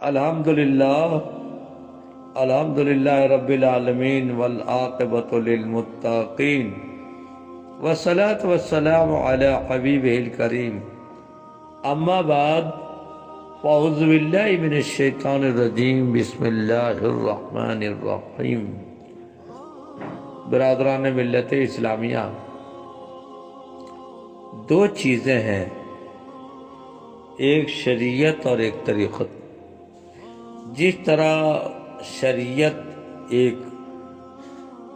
الحمدللہ الحمدللہ رب العالمین والعاقبۃ للمتقین والصلاة والسلام علی حبیبہ الکریم اما بعد فاعوذ باللہ من الشیطان الرجیم بسم اللہ الرحمن الرحیم۔ برادران ملت اسلامیہ، دو چیزیں ہیں، ایک شریعت اور ایک طریقت۔ جس طرح شریعت ایک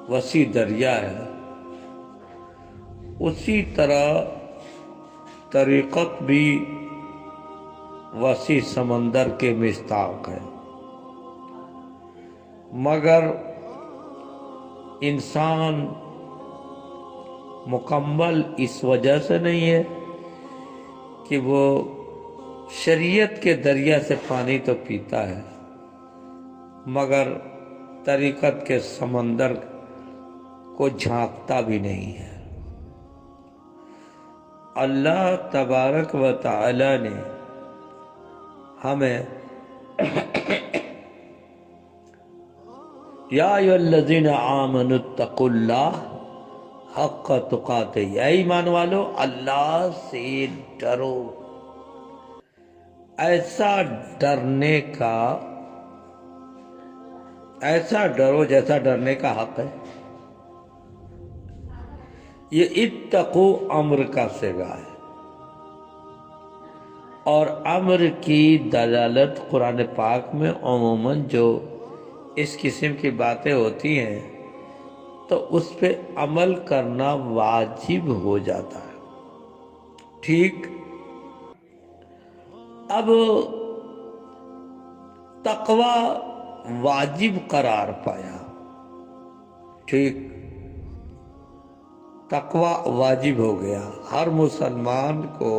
وسیع دریا ہے، اسی طرح طریقت بھی وسیع سمندر کے مصداق ہے، مگر انسان مکمل اس وجہ سے نہیں ہے کہ وہ شریعت کے دریا سے پانی تو پیتا ہے مگر طریقت کے سمندر کو جھانکتا بھی نہیں ہے۔ اللہ تبارک و تعالی نے ہمیں یا ایھا الذین آمنوا اتقوا اللہ حق تقاتہ، اے ایمان والو اللہ سے ڈرو، ایسا ڈرو جیسا ڈرنے کا حق ہے۔ یہ اتقو امر کا صیغہ ہے، اور امر کی دلالت قرآن پاک میں عموماً جو اس قسم کی باتیں ہوتی ہیں تو اس پہ عمل کرنا واجب ہو جاتا ہے۔ ٹھیک، اب تقوی واجب قرار پایا، ٹھیک، تقوی واجب ہو گیا، ہر مسلمان کو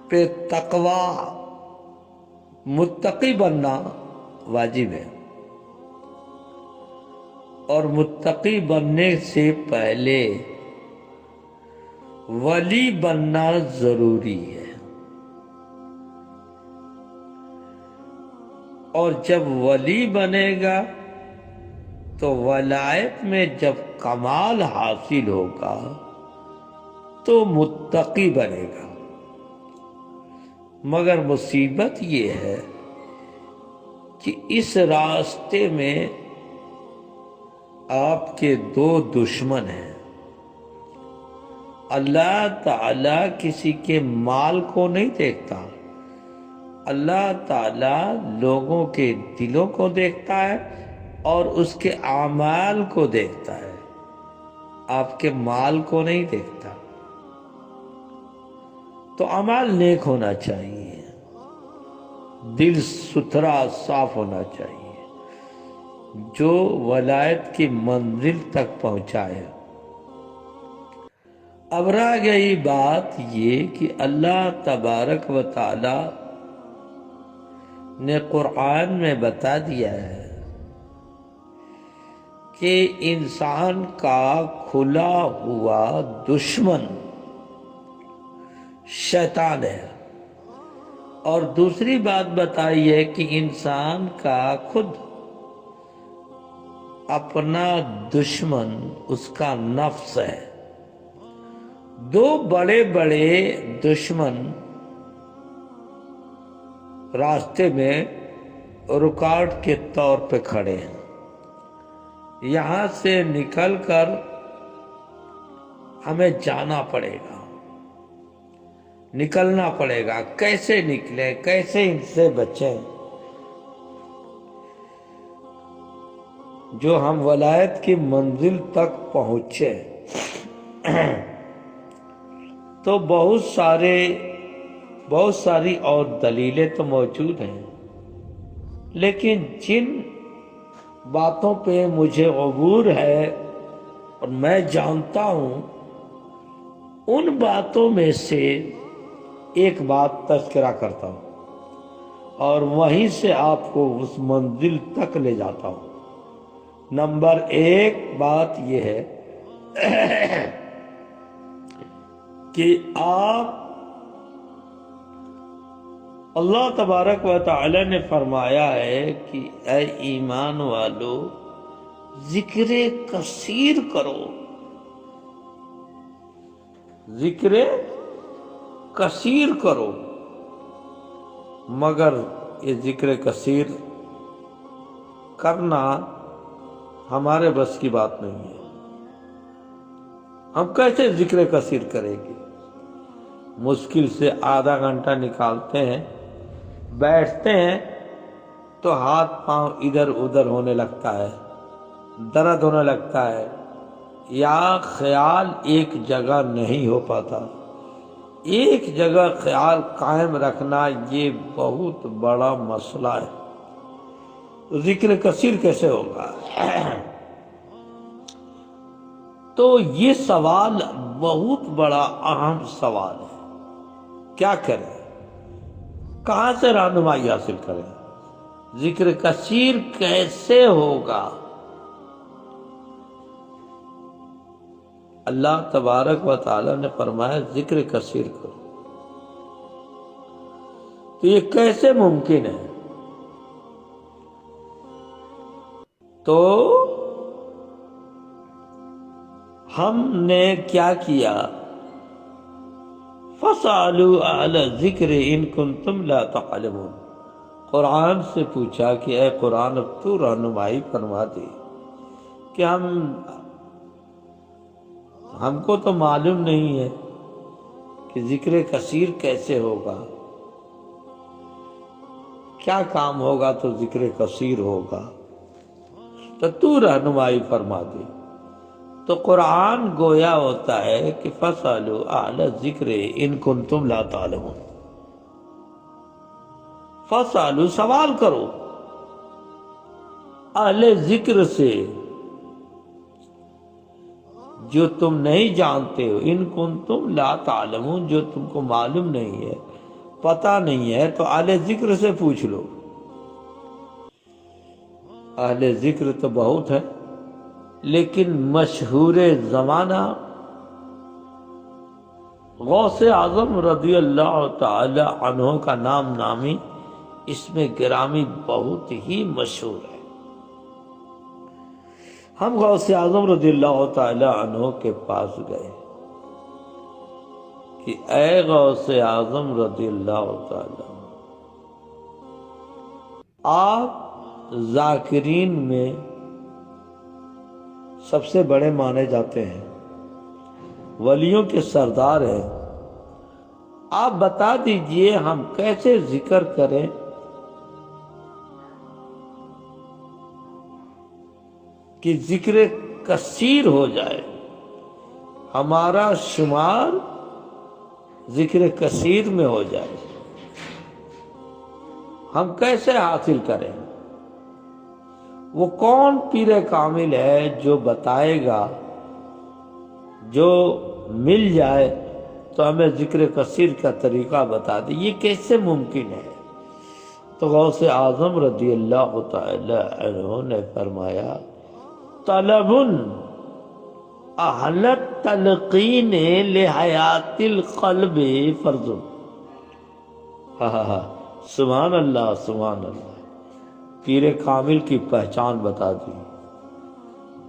پہ تقوی متقی بننا واجب ہے، اور متقی بننے سے پہلے ولی بننا ضروری ہے، اور جب ولی بنے گا تو ولایت میں جب کمال حاصل ہوگا تو متقی بنے گا۔ مگر مصیبت یہ ہے کہ اس راستے میں آپ کے دو دشمن ہیں۔ اللہ تعالیٰ کسی کے مال کو نہیں دیکھتا، اللہ تعالیٰ لوگوں کے دلوں کو دیکھتا ہے اور اس کے اعمال کو دیکھتا ہے، آپ کے مال کو نہیں دیکھتا۔ تو اعمال نیک ہونا چاہیے، دل ستھرا صاف ہونا چاہیے، جو ولایت کی منزل تک پہنچائے۔ اب رہ گئی بات یہ کہ اللہ تبارک و تعالی نے قرآن میں بتا دیا ہے کہ انسان کا کھلا ہوا دشمن شیطان ہے، اور دوسری بات بتائی ہے کہ انسان کا خود اپنا دشمن اس کا نفس ہے۔ دو بڑے بڑے دشمن راستے میں رکاوٹ کے طور پہ کھڑے ہیں، یہاں سے نکل کر ہمیں جانا پڑے گا، نکلنا پڑے گا۔ کیسے نکلیں، کیسے ان سے بچیں؟ جو ہم ولایت کی منزل تک پہنچے تو بہت ساری اور دلیلیں تو موجود ہیں، لیکن جن باتوں پہ مجھے عبور ہے اور میں جانتا ہوں، ان باتوں میں سے ایک بات تذکرہ کرتا ہوں اور وہیں سے آپ کو اس منزل تک لے جاتا ہوں۔ نمبر ایک بات یہ ہے کہ آپ اللہ تبارک و تعالی نے فرمایا ہے کہ اے ایمان والو ذکر کثیر کرو، ذکر کثیر کرو، مگر یہ ذکر کثیر کرنا ہمارے بس کی بات نہیں ہے۔ ہم کیسے ذکر کثیر کریں گے؟ مشکل سے آدھا گھنٹہ نکالتے ہیں، بیٹھتے ہیں تو ہاتھ پاؤں ادھر ادھر ہونے لگتا ہے، درد ہونے لگتا ہے، یا خیال ایک جگہ نہیں ہو پاتا۔ ایک جگہ خیال قائم رکھنا یہ بہت بڑا مسئلہ ہے، تو ذکر کثیر کیسے ہوگا؟ تو یہ سوال بہت بڑا اہم سوال ہے۔ کیا کریں؟ کہاں سے رہنمائی حاصل کریں؟ ذکر کثیر کیسے ہوگا؟ اللہ تبارک و تعالی نے فرمایا ذکر کثیر کرو، تو یہ کیسے ممکن ہے؟ تو ہم نے کیا کیا؟ فَاسْأَلُوا أَهْلَ الذِّكْرِ إِن كُنتُمْ لَا تَعْلَمُونَ۔ قرآن سے پوچھا کہ اے قرآن اب تو رہنمائی فرما دے کہ ہم کو تو معلوم نہیں ہے کہ ذکر کثیر کیسے ہوگا، کیا کام ہوگا تو ذکر کثیر ہوگا، تو رہنمائی فرما دے۔ تو قرآن گویا ہوتا ہے کہ فَاسْأَلُوا أَهْلَ الذِّكْرِ إِن كُنتُمْ لَا تَعْلَمُونَ۔ فَاسْأَلُوا سوال کرو اہل ذکر سے جو تم نہیں جانتے ہو، ان کنتم لا تعلمون، جو تم کو معلوم نہیں ہے، پتہ نہیں ہے، تو اہل ذکر سے پوچھ لو۔ اہل ذکر تو بہت ہے، لیکن مشہور زمانہ غوث اعظم رضی اللہ تعالی عنہ کا نام نامی اس میں گرامی بہت ہی مشہور ہے۔ ہم غوث اعظم رضی اللہ تعالی عنہ کے پاس گئے کہ اے غوث اعظم رضی اللہ تعالی عنہ، آپ ذاکرین میں سب سے بڑے مانے جاتے ہیں، ولیوں کے سردار ہیں، آپ بتا دیجئے ہم کیسے ذکر کریں کہ ذکر کثیر ہو جائے، ہمارا شمار ذکر کثیر میں ہو جائے، ہم کیسے حاصل کریں؟ وہ کون پیر کامل ہے جو بتائے گا، جو مل جائے تو ہمیں ذکر کثیر کا طریقہ بتا دے؟ یہ کیسے ممکن ہے؟ تو غوث اعظم رضی اللہ تعالی عنہ نے فرمایا طلب اہل التلقین لحیات القلب فرض۔ سبحان اللہ سبحان اللہ، پیر کامل کی پہچان بتا دی۔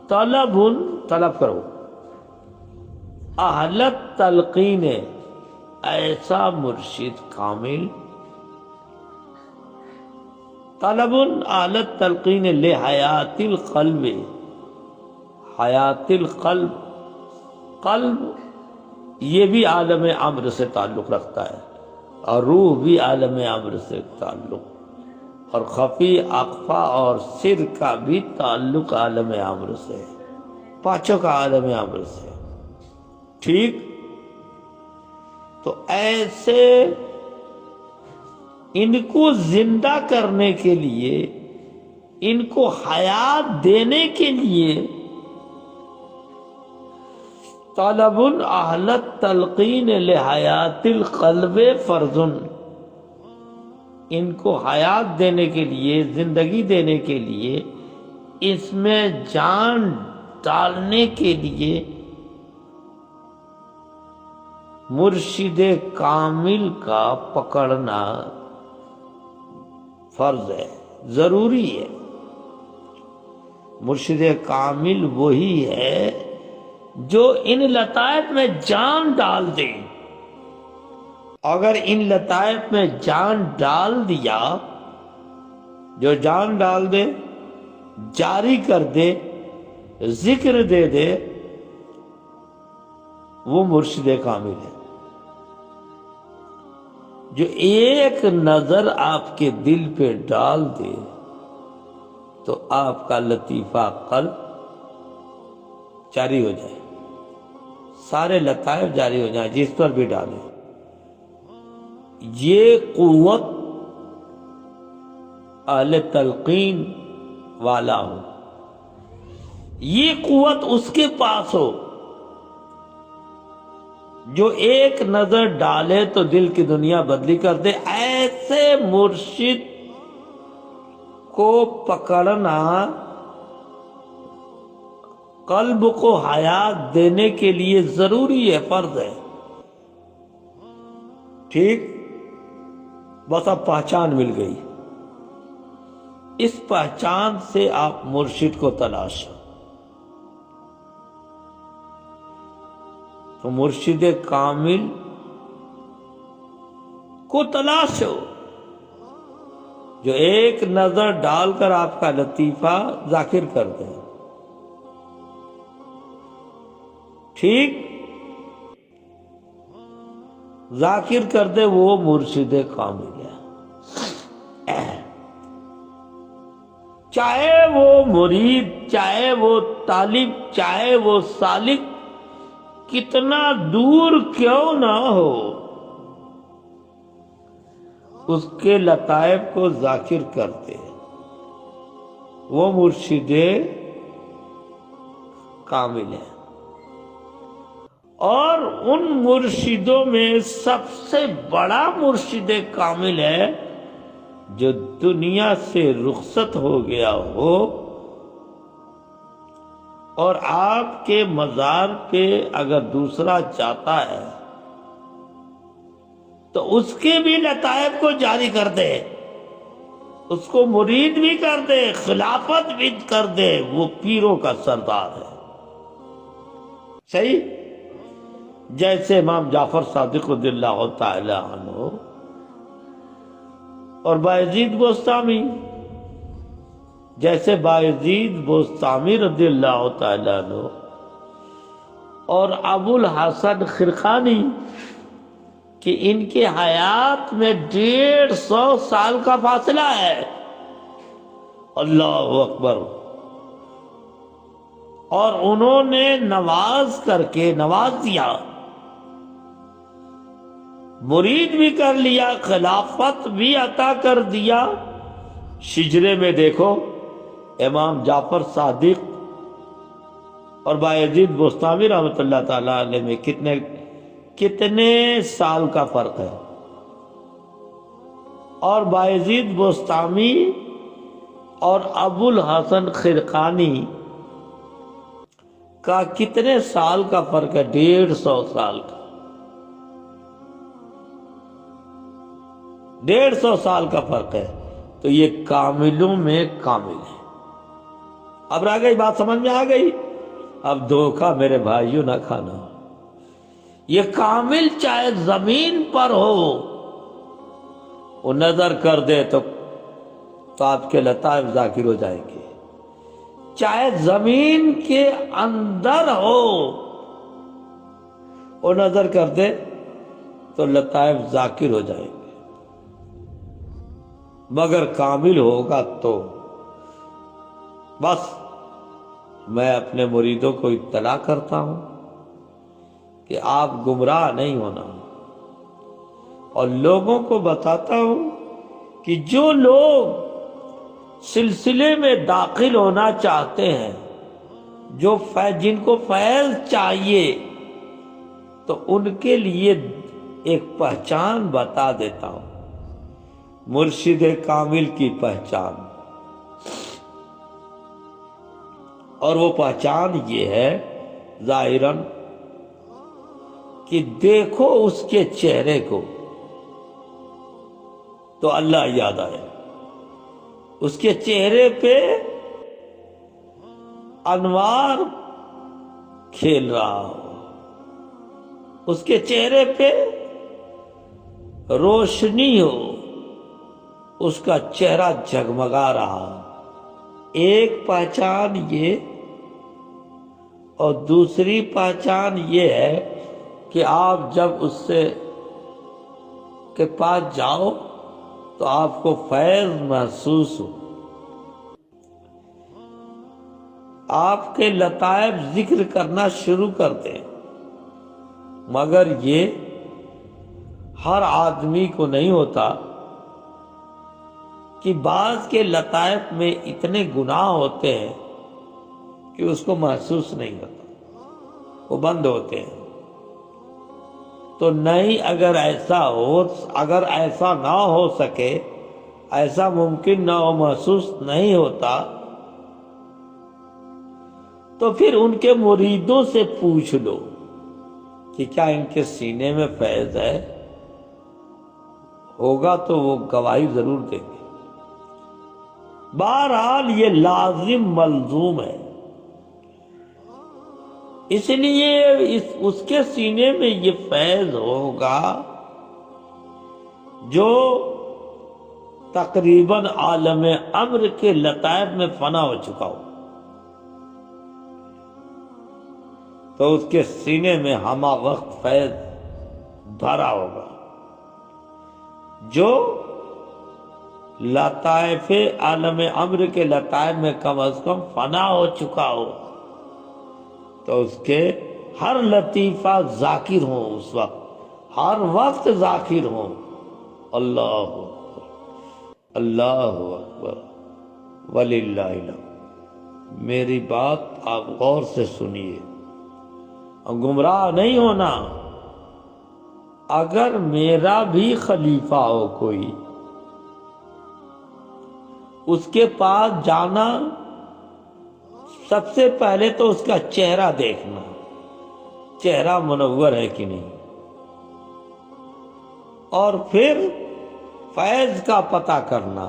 طلب کرو اہل التلقین، ایسا مرشد کامل، طلب اہل التلقین لحیات القلب، حیات القلب، قلب یہ بھی عالم امر سے تعلق رکھتا ہے، اور روح بھی عالم امر سے تعلق، اور خفی اخفا اور سر کا بھی تعلق عالم امر سے، پانچوں کا عالم امر سے، ٹھیک؟ تو ایسے ان کو زندہ کرنے کے لیے، ان کو حیات دینے کے لیے طلب اہل التلقین لحیات القلب فرض، ان کو حیات دینے کے لیے، زندگی دینے کے لیے، اس میں جان ڈالنے کے لیے مرشد کامل کا پکڑنا فرض ہے، ضروری ہے۔ مرشد کامل وہی ہے جو ان لطائف میں جان ڈال دے۔ اگر ان لطائف میں جان ڈال دیا، جو جان ڈال دے، جاری کر دے، ذکر دے دے، وہ مرشد کامل ہے۔ جو ایک نظر آپ کے دل پہ ڈال دے تو آپ کا لطیفہ قلب جاری ہو جائے، سارے لطائف جاری ہو جائیں جس پر بھی ڈالے۔ یہ قوت اہل تلقین والا ہو، یہ قوت اس کے پاس ہو جو ایک نظر ڈالے تو دل کی دنیا بدلی کر دے۔ ایسے مرشد کو پکڑنا قلب کو حیات دینے کے لیے ضروری ہے، فرض ہے۔ ٹھیک، بس اب پہچان مل گئی، اس پہچان سے آپ مرشد کو تلاش۔ تو مرشد کامل کو تلاش ہو جو ایک نظر ڈال کر آپ کا لطیفہ ذاکر کر دے۔ ٹھیک، ذاکر کر دے، وہ مرشد کامل ہے۔ چاہے وہ مرید، چاہے وہ طالب، چاہے وہ سالک کتنا دور کیوں نہ ہو، اس کے لطائف کو ذاکر کرتے، وہ مرشد کامل ہے۔ اور ان مرشدوں میں سب سے بڑا مرشد کامل ہے جو دنیا سے رخصت ہو گیا ہو اور آپ کے مزار پہ اگر دوسرا جاتا ہے تو اس کے بھی لطائف کو جاری کر دے، اس کو مرید بھی کر دے، خلافت بھی کر دے، وہ پیروں کا سردار ہے۔ صحیح؟ جیسے امام جعفر صادق رضی اللہ تعالی عنہ اور بایزید بوستامی، جیسے بایزید بوستامی رضی اللہ تعالی عنہ اور ابو الحسن خرقانی کہ ان کے حیات میں 150 سال کا فاصلہ ہے۔ اللہ اکبر۔ اور انہوں نے نواز دیا، مرید بھی کر لیا، خلافت بھی عطا کر دیا۔ شجرے میں دیکھو امام جعفر صادق اور بایزید بوستامی رحمۃ اللہ تعالی علیہ میں کتنے سال کا فرق ہے، اور بایزید بوستامی اور ابو الحسن خرقانی کا کتنے سال کا فرق ہے؟ 150 سال کا، 150 سال کا فرق ہے۔ تو یہ کاملوں میں کامل ہے۔ اب رہ گئی بات، سمجھ میں آ گئی؟ اب دھوکہ میرے بھائیوں نہ کھانا۔ یہ کامل چاہے زمین پر ہو، وہ نظر کر دے تو آپ کے لطائف ذاکر ہو جائیں گے، چاہے زمین کے اندر ہو، وہ نظر کر دے تو لطائف ذاکر ہو جائیں گے، مگر کامل ہوگا تو۔ بس میں اپنے مریدوں کو اطلاع کرتا ہوں کہ آپ گمراہ نہیں ہونا، اور لوگوں کو بتاتا ہوں کہ جو لوگ سلسلے میں داخل ہونا چاہتے ہیں، جن کو فیض چاہیے، تو ان کے لیے ایک پہچان بتا دیتا ہوں، مرشد کامل کی پہچان۔ اور وہ پہچان یہ ہے ظاہراً کہ دیکھو اس کے چہرے کو تو اللہ یاد آئے، اس کے چہرے پہ انوار کھیل رہا ہو، اس کے چہرے پہ روشنی ہو، اس کا چہرہ جگمگا رہا۔ ایک پہچان یہ، اور دوسری پہچان یہ ہے کہ آپ جب اس سے کے پاس جاؤ تو آپ کو فیض محسوس ہو، آپ کے لطائف ذکر کرنا شروع کرتے ہیں۔ مگر یہ ہر آدمی کو نہیں ہوتا کہ بعض کے لطائف میں اتنے گناہ ہوتے ہیں کہ اس کو محسوس نہیں ہوتا، وہ بند ہوتے ہیں۔ تو نہیں، اگر ایسا نہ ہو سکے، ایسا ممکن نہ ہو، محسوس نہیں ہوتا، تو پھر ان کے مریدوں سے پوچھ لو کہ کیا ان کے سینے میں فیض ہے؟ ہوگا تو وہ گواہی ضرور دیں گے۔ بہرحال یہ لازم ملزوم ہے، اس لیے اس کے سینے میں یہ فیض ہوگا جو تقریباً عالم امر کے لطائف میں فنا ہو چکا ہو، تو اس کے سینے میں ہمہ وقت فیض بھرا ہوگا۔ جو لطائف عالم امر کے لطائف میں کم از کم فنا ہو چکا ہو، تو اس کے ہر لطیفہ ذاکر ہوں، اس وقت ہر وقت ذاکر ہوں۔ اللہ اکبر، اللہ اکبر، وللہ الحمد۔ میری بات آپ غور سے سنیے، گمراہ نہیں ہونا۔ اگر میرا بھی خلیفہ ہو کوئی، اس کے پاس جانا، سب سے پہلے تو اس کا چہرہ دیکھنا، چہرہ منور ہے کہ نہیں، اور پھر فیض کا پتہ کرنا۔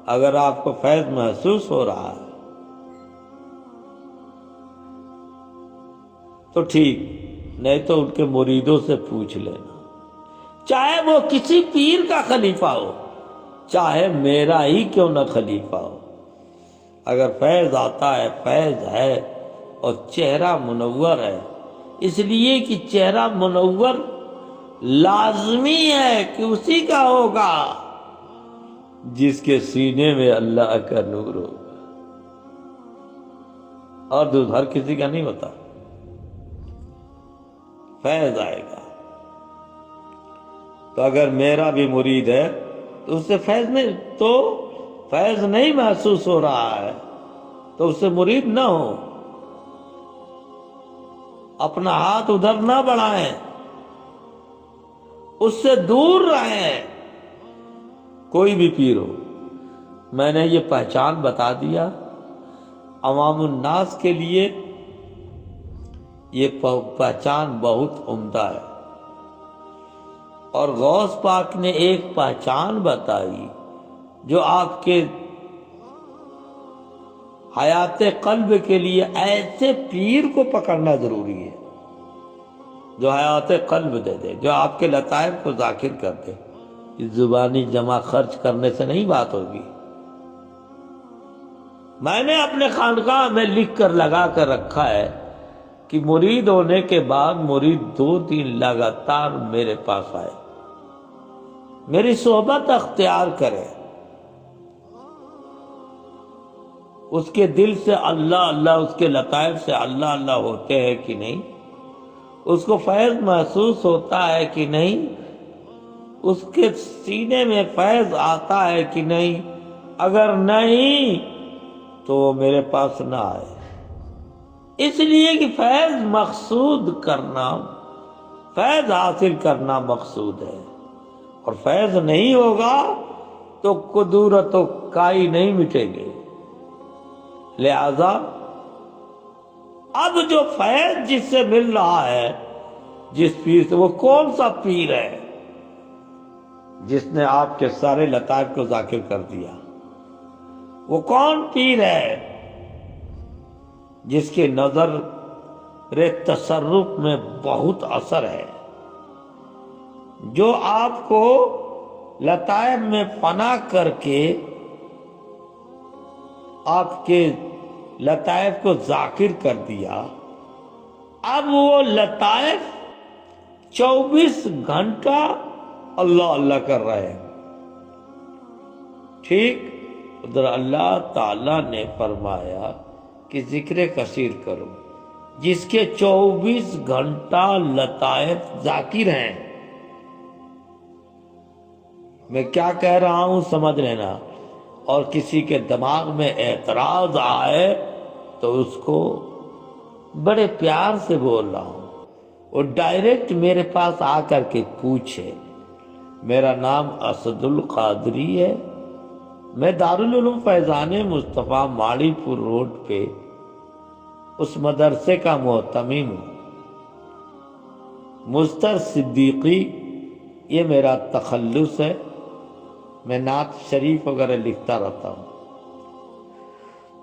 اگر آپ کو فیض محسوس ہو رہا ہے تو ٹھیک، نہیں تو ان کے مریدوں سے پوچھ لینا، چاہے وہ کسی پیر کا خلیفہ ہو، چاہے میرا ہی کیوں نہ خلیفہ ہو۔ اگر فیض آتا ہے، فیض ہے، اور چہرہ منور ہے، اس لیے کہ چہرہ منور لازمی ہے کہ اسی کا ہوگا جس کے سینے میں اللہ کا نور ہوگا، اور ہر کسی کا نہیں ہوتا۔ فیض آئے گا۔ تو اگر میرا بھی مرید ہے تو اس سے فیض نہیں محسوس ہو رہا ہے، تو اس سے مرید نہ ہو، اپنا ہاتھ ادھر نہ بڑھائیں، اس سے دور رہیں، کوئی بھی پیر ہو۔ میں نے یہ پہچان بتا دیا، عوام الناس کے لیے یہ پہچان بہت عمدہ ہے۔ اور غوث پاک نے ایک پہچان بتائی جو آپ کے حیات قلب کے لیے ایسے پیر کو پکڑنا ضروری ہے جو حیات قلب دے دے، جو آپ کے لطائف کو ذاکر کر دے۔ اس زبانی جمع خرچ کرنے سے نہیں بات ہوگی۔ میں نے اپنے خانقاہ میں لکھ کر لگا کر رکھا ہے کہ مرید ہونے کے بعد مرید 2 دن لگاتار میرے پاس آئے، میری صحبت اختیار کرے، اس کے دل سے اللہ اللہ، اس کے لطائف سے اللہ اللہ ہوتے ہیں کہ نہیں، اس کو فیض محسوس ہوتا ہے کہ نہیں، اس کے سینے میں فیض آتا ہے کہ نہیں۔ اگر نہیں تو وہ میرے پاس نہ آئے، اس لیے کہ فیض مقصود کرنا، فیض حاصل کرنا مقصود ہے، اور فیض نہیں ہوگا تو قدورت و کائی نہیں مٹے گے۔ لہذا اب جو فیض جس سے مل رہا ہے، جس پیر سے، وہ کون سا پیر ہے جس نے آپ کے سارے لطائف کو ذاکر کر دیا؟ وہ کون پیر ہے جس کے نظر تصرف میں بہت اثر ہے، جو آپ کو لطائف میں پناہ کر کے آپ کے لطائف کو ذاکر کر دیا، اب وہ لطائف 24 گھنٹہ اللہ اللہ کر رہے ہیں۔ ٹھیک ادھر اللہ تعالی نے فرمایا کہ ذکر کثیر کرو، جس کے 24 گھنٹہ لطائف ذاکر ہیں۔ میں کیا کہہ رہا ہوں سمجھ لینا، اور کسی کے دماغ میں اعتراض آئے تو اس کو بڑے پیار سے بول رہا ہوں، وہ ڈائریکٹ میرے پاس آ کر کے پوچھے۔ میرا نام اسد القادری ہے، میں دارالعلوم فیضان مصطفیٰ ماڑی پور روڈ پہ اس مدرسے کا محتمم ہوں۔ مستر صدیقی یہ میرا تخلص ہے، میں نعت شریف وغیرہ لکھتا رہتا ہوں،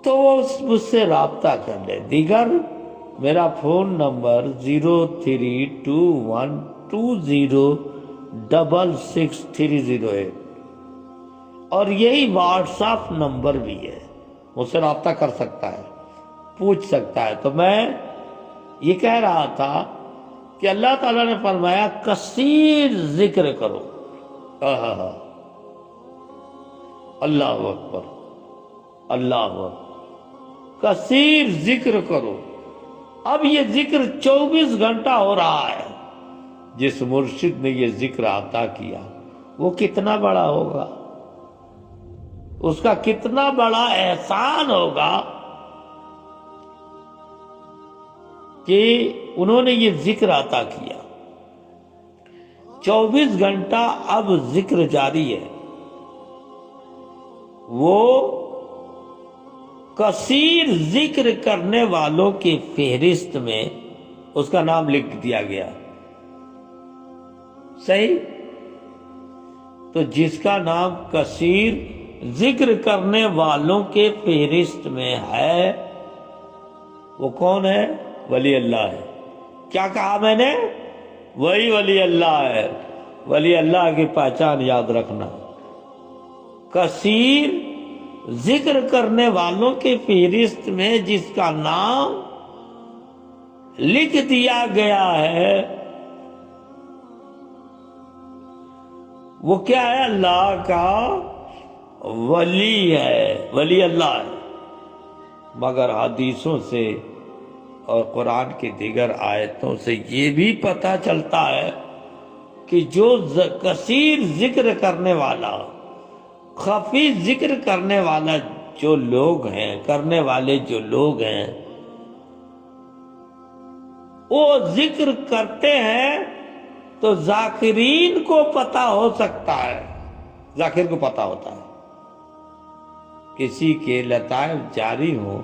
تو وہ مجھ سے رابطہ کر لے۔ دیگر میرا فون نمبر 032120666308 اور یہی واٹس ایپ نمبر بھی ہے، مجھ سے رابطہ کر سکتا ہے، پوچھ سکتا ہے۔ تو میں یہ کہہ رہا تھا کہ اللہ تعالیٰ نے فرمایا کثیر ذکر کرو۔ اللہ اکبر، اللہ اکبر، کثیر ذکر کرو۔ اب یہ ذکر 24 گھنٹہ ہو رہا ہے۔ جس مرشد نے یہ ذکر عطا کیا وہ کتنا بڑا ہوگا، اس کا کتنا بڑا احسان ہوگا کہ انہوں نے یہ ذکر عطا کیا۔ 24 گھنٹہ اب ذکر جاری ہے۔ وہ کثیر ذکر کرنے والوں کی فہرست میں اس کا نام لکھ دیا گیا۔ صحیح؟ تو جس کا نام کثیر ذکر کرنے والوں کے فہرست میں ہے وہ کون ہے؟ ولی اللہ ہے۔ کیا کہا میں نے؟ وہی ولی اللہ ہے۔ ولی اللہ کی پہچان یاد رکھنا، کثیر ذکر کرنے والوں کے فہرست میں جس کا نام لکھ دیا گیا ہے وہ کیا ہے؟ اللہ کا ولی ہے، ولی اللہ ہے۔ مگر حدیثوں سے اور قرآن کی دیگر آیتوں سے یہ بھی پتہ چلتا ہے کہ جو کثیر ذکر کرنے والا، خفی ذکر کرنے والا جو لوگ ہیں، کرنے والے جو لوگ ہیں، وہ ذکر کرتے ہیں تو ذاکرین کو پتہ ہو سکتا ہے، ذاکر کو پتہ ہوتا ہے۔ کسی کے لطائف جاری ہوں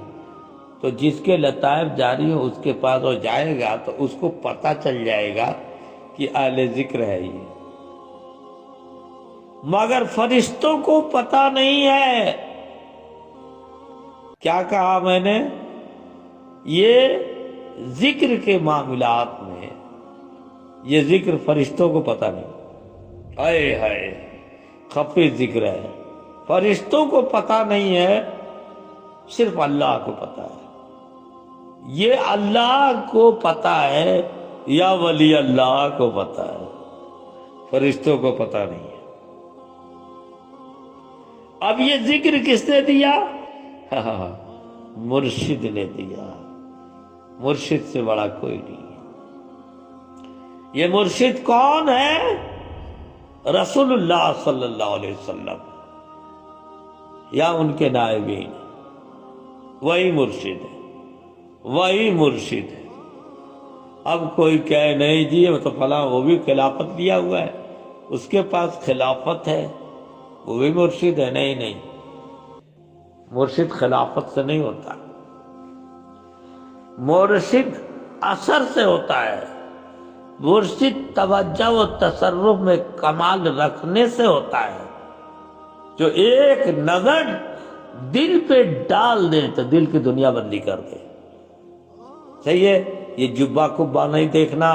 تو جس کے لطائف جاری ہوں اس کے پاس وہ جائے گا تو اس کو پتہ چل جائے گا کہ اہل ذکر ہے یہ۔ مگر فرشتوں کو پتہ نہیں ہے۔ کیا کہا میں نے؟ یہ ذکر کے معاملات میں یہ ذکر فرشتوں کو پتہ نہیں۔ ہائے ہائے، خفی ذکر ہے، فرشتوں کو پتہ نہیں ہے، صرف اللہ کو پتہ ہے۔ یہ اللہ کو پتہ ہے یا ولی اللہ کو پتہ ہے، فرشتوں کو پتہ نہیں ہے۔ اب یہ ذکر کس نے دیا؟ مرشد نے دیا۔ مرشد سے بڑا کوئی نہیں ہے۔ یہ مرشد کون ہے؟ رسول اللہ صلی اللہ علیہ وسلم یا ان کے نائبین، وہی مرشد ہے، وہی مرشد ہے۔ اب کوئی کہے نہیں جی وہ تو فلاں وہ بھی خلافت لیا ہوا ہے، اس کے پاس خلافت ہے، وہ بھی مرشد ہے۔ نہیں نہیں، مرشد خلافت سے نہیں ہوتا، مرشد اثر سے ہوتا ہے، مرشد توجہ و تصرف میں کمال رکھنے سے ہوتا ہے۔ جو ایک نظر دل پہ ڈال دے تو دل کی دنیا بندی کر دے. صحیح ہے. یہ جبہ کبا نہیں دیکھنا،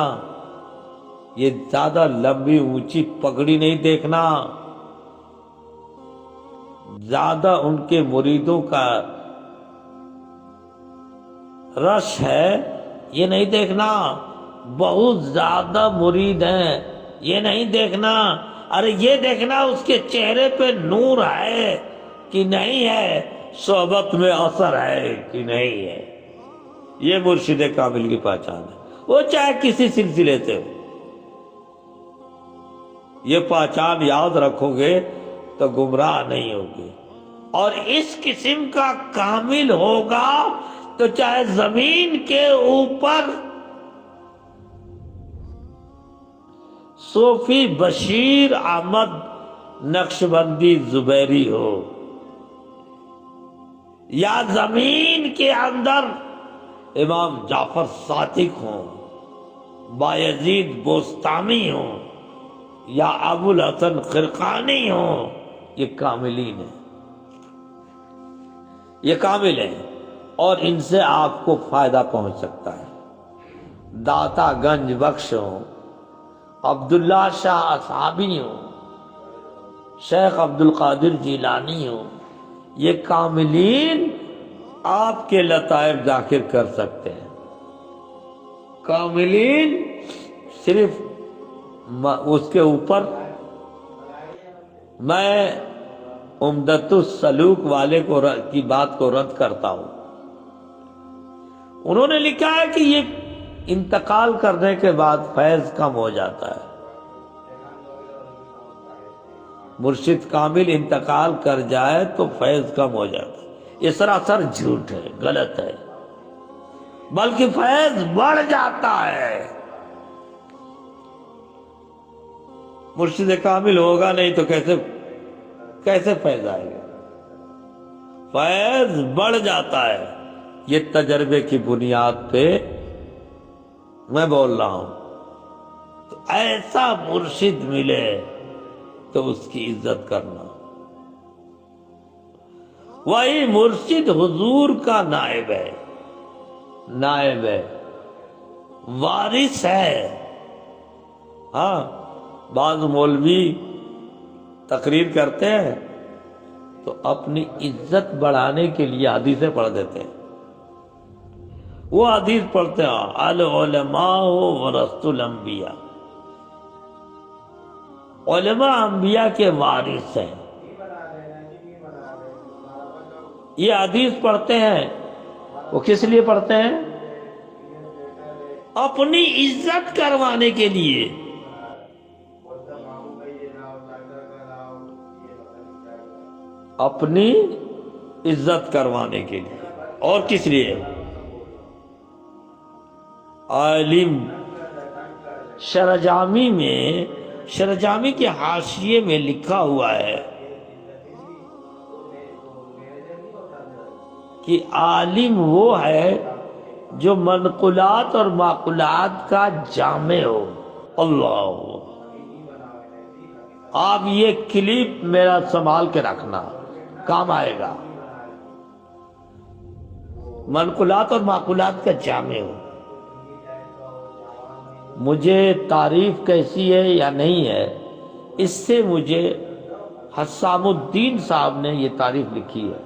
یہ زیادہ لمبی اونچی پگڑی نہیں دیکھنا، زیادہ ان کے مریدوں کا رش ہے یہ نہیں دیکھنا، بہت زیادہ مرید ہیں یہ نہیں دیکھنا. ارے یہ دیکھنا اس کے چہرے پہ نور ہے کہ نہیں ہے، صحبت میں اثر ہے کہ نہیں ہے. یہ مرشد کامل کی پہچان ہے، وہ چاہے کسی سلسلے سے ہو. یہ پہچان یاد رکھو گے تو گمراہ نہیں ہوگے. اور اس قسم کا کامل ہوگا تو چاہے زمین کے اوپر صوفی بشیر احمد نقشبندی زبیری ہو، یا زمین کے اندر امام جعفر صادق ہوں، بایزید بوستامی ہوں، یا ابو الحسن خرقانی ہوں، یہ کاملین ہیں، یہ کامل ہیں. اور ان سے آپ کو فائدہ پہنچ سکتا ہے. داتا گنج بخش ہوں، عبداللہ شاہ اصحابی ہوں، شیخ عبد القادر جیلانی ہوں، یہ کاملین آپ کے لطائف ذاکر کر سکتے ہیں. کاملین صرف اس کے اوپر میں عمدۃ السلوک والے کی بات کو رد کرتا ہوں. انہوں نے لکھا ہے کہ یہ انتقال کرنے کے بعد فیض کم ہو جاتا ہے. مرشد کامل انتقال کر جائے تو فیض کم ہو جاتا ہے. یہ سراسر جھوٹ ہے، غلط ہے، بلکہ فیض بڑھ جاتا ہے. مرشد کامل ہوگا نہیں تو کیسے فیض آئے گا؟ فیض بڑھ جاتا ہے. یہ تجربے کی بنیاد پہ میں بول رہا ہوں. تو ایسا مرشد ملے تو اس کی عزت کرنا. وہی مرشد حضور کا نائب ہے، وارث ہے. ہاں بعض مولوی تقریر کرتے ہیں تو اپنی عزت بڑھانے کے لیے حدیثیں پڑھ دیتے ہیں. وہ حدیث پڑھتے ہیں العلماء ورثۃ الانبیاء، علماء انبیاء کے وارث ہیں. یہ حدیث پڑھتے ہیں، وہ کس لیے پڑھتے ہیں؟ اپنی عزت کروانے کے لیے. اپنی عزت کروانے کے لیے. اور کس لیے؟ عالم شرجامی کے حاشیے میں لکھا ہوا ہے کہ عالم وہ ہے جو منقولات اور معقولات کا جامع ہو. اللہ، آپ یہ کلپ میرا سنبھال کے رکھنا، کام آئے گا. منقولات اور معقولات کا جامع ہو. مجھے تعریف کیسی ہے یا نہیں ہے، اس سے مجھے حسام الدین صاحب نے یہ تعریف لکھی ہے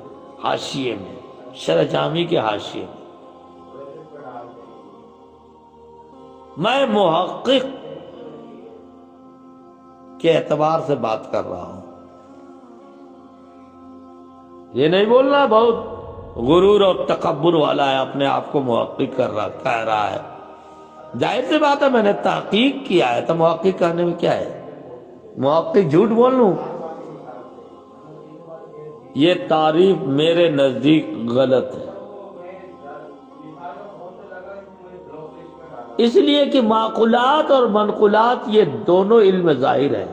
حاشیے میں، شرجامی کے حاشیے میں. میں محقق کے اعتبار سے بات کر رہا ہوں. یہ نہیں بولنا بہت غرور اور تکبر والا ہے، اپنے آپ کو محقق کہہ رہا ہے. ظاہر سی بات ہے، میں نے تحقیق کیا ہے تو محقق کہنے میں کیا ہے؟ محقق جھوٹ بول لوں؟ یہ تعریف میرے نزدیک غلط ہے، اس لیے کہ معقولات اور منقولات یہ دونوں علم ظاہر ہیں.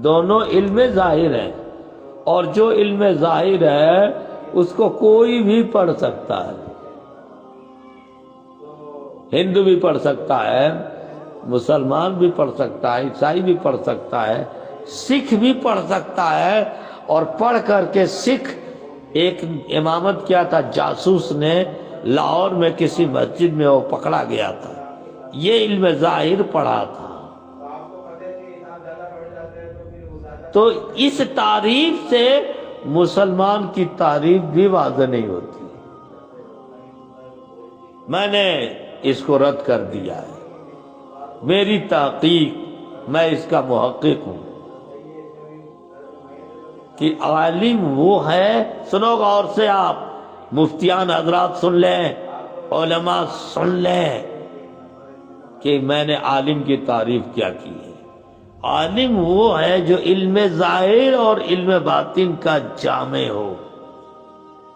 دونوں علم ظاہر ہیں، اور جو علم ظاہر ہے اس کو کوئی بھی پڑھ سکتا ہے. ہندو بھی پڑھ سکتا ہے، مسلمان بھی پڑھ سکتا ہے، عیسائی بھی پڑھ سکتا ہے، سکھ بھی پڑھ سکتا ہے، اور پڑھ کر کے سکھ ایک امامت کیا تھا، جاسوس نے لاہور میں کسی مسجد میں وہ پکڑا گیا تھا، یہ علم ظاہر پڑھا تھا۔ تو اس تعریف سے مسلمان کی تعریف بھی واضح نہیں ہوتی۔ میں نے اس کو رد کر دیا ہے، میری تحقیق، میں اس کا محقق ہوں کہ عالم وہ ہے، سنو غور سے، آپ مفتیان حضرات سن لیں، علماء سن لیں کہ میں نے عالم کی تعریف کیا کی ہے۔ عالم وہ ہے جو علم ظاہر اور علم باطن کا جامع ہو۔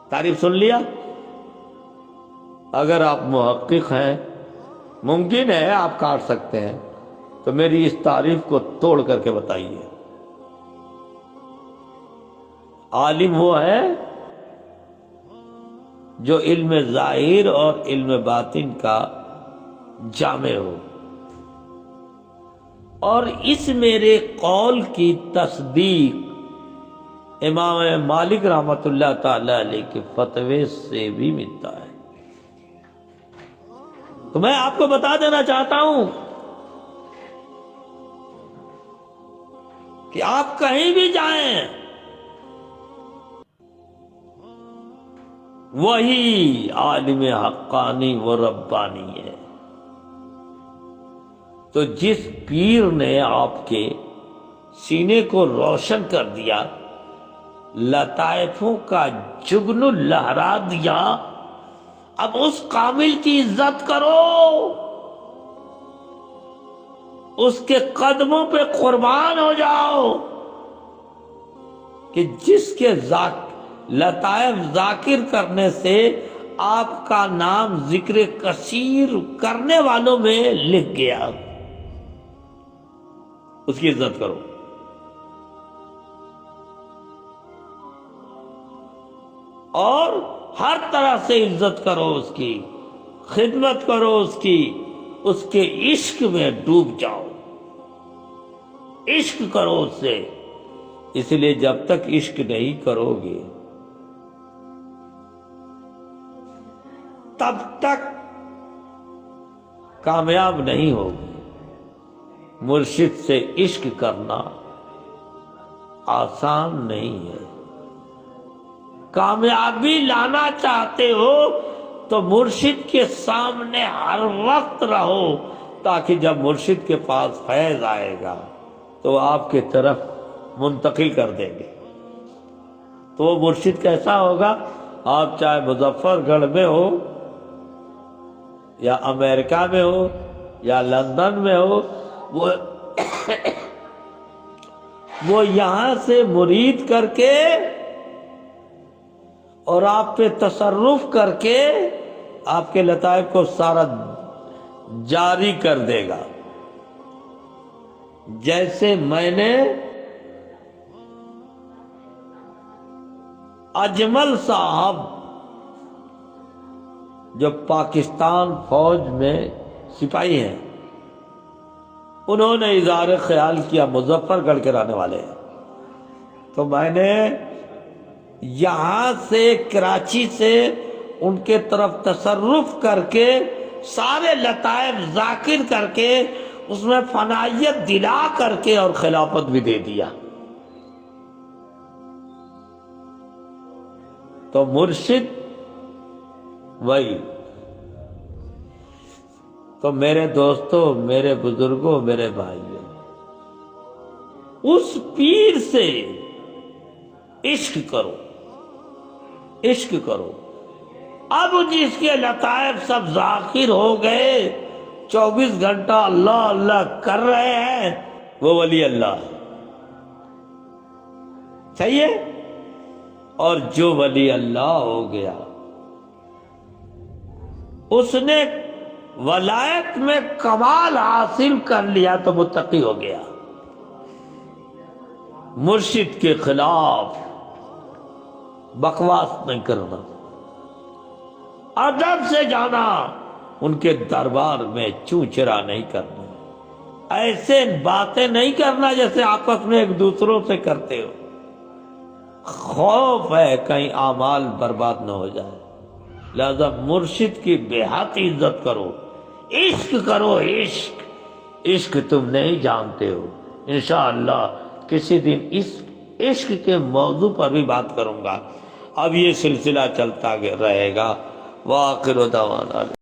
تعریف سن لیا؟ اگر آپ محقق ہیں، ممکن ہے آپ کاٹ سکتے ہیں، تو میری اس تعریف کو توڑ کر کے بتائیے۔ عالم وہ ہے جو علم ظاہر اور علم باطن کا جامع ہو، اور اس میرے قول کی تصدیق امام مالک رحمۃ اللہ تعالی علیہ کے فتوے سے بھی ملتا ہے۔ تو میں آپ کو بتا دینا چاہتا ہوں کہ آپ کہیں بھی جائیں، وہی عالم حقانی و ربانی ہے۔ تو جس پیر نے آپ کے سینے کو روشن کر دیا، لطائفوں کا جگن لہرا دیا، اب اس کامل کی عزت کرو، اس کے قدموں پہ قربان ہو جاؤ، کہ جس کے لطائف ذاکر کرنے سے آپ کا نام ذکر کثیر کرنے والوں میں لکھ گیا، اس کی عزت کرو۔ اور ہر طرح سے عزت کرو، اس کی خدمت کرو، اس کے عشق میں ڈوب جاؤ، عشق کرو اس سے۔ اس لیے جب تک عشق نہیں کرو گے تب تک کامیاب نہیں ہوگے۔ مرشد سے عشق کرنا آسان نہیں ہے۔ کامیابی لانا چاہتے ہو تو مرشد کے سامنے ہر وقت رہو، تاکہ جب مرشد کے پاس فیض آئے گا تو وہ آپ کے طرف منتقل کر دیں گے۔ تو وہ مرشد کیسا ہوگا؟ آپ چاہے مظفر گڑھ میں ہو، یا امریکہ میں ہو، یا لندن میں ہو، وہ یہاں سے مرید کر کے اور آپ پہ تصرف کر کے آپ کے لطائف کو سارا جاری کر دے گا۔ جیسے میں نے اجمل صاحب جو پاکستان فوج میں سپاہی ہیں، انہوں نے اظہار خیال کیا، مظفر گڑھ کے رہنے والے ہیں، تو میں نے یہاں سے کراچی سے ان کے طرف تصرف کر کے سارے لطائف ذاکر کر کے اس میں فنائیت دلا کر کے اور خلافت بھی دے دیا۔ تو مرشد وہی۔ تو میرے دوستوں، میرے بزرگوں، میرے بھائیوں، اس پیر سے عشق کرو، عشق کرو۔ اب جس کے لطائف سب ذاکر ہو گئے، 24 گھنٹہ اللہ اللہ کر رہے ہیں، وہ ولی اللہ ہے، صحیح ہے؟ اور جو ولی اللہ ہو گیا، اس نے ولایت میں کمال حاصل کر لیا تو متقی ہو گیا۔ مرشد کے خلاف بکواس نہیں کرنا، ادب سے جانا، ان کے دربار میں چوں چرا نہیں کرنا۔ ایسے باتیں نہیں کرنا جیسے آپس میں ایک دوسروں سے کرتے ہو. خوف ہے کہیں اعمال برباد نہ ہو جائے. لہذا مرشد کی بے حد عزت کرو، عشق کرو. عشق تم نہیں جانتے ہو. انشاءاللہ کسی دن اس عشق کے موضوع پر بھی بات کروں گا. اب یہ سلسلہ چلتا رہے گا. وآخر دعوانا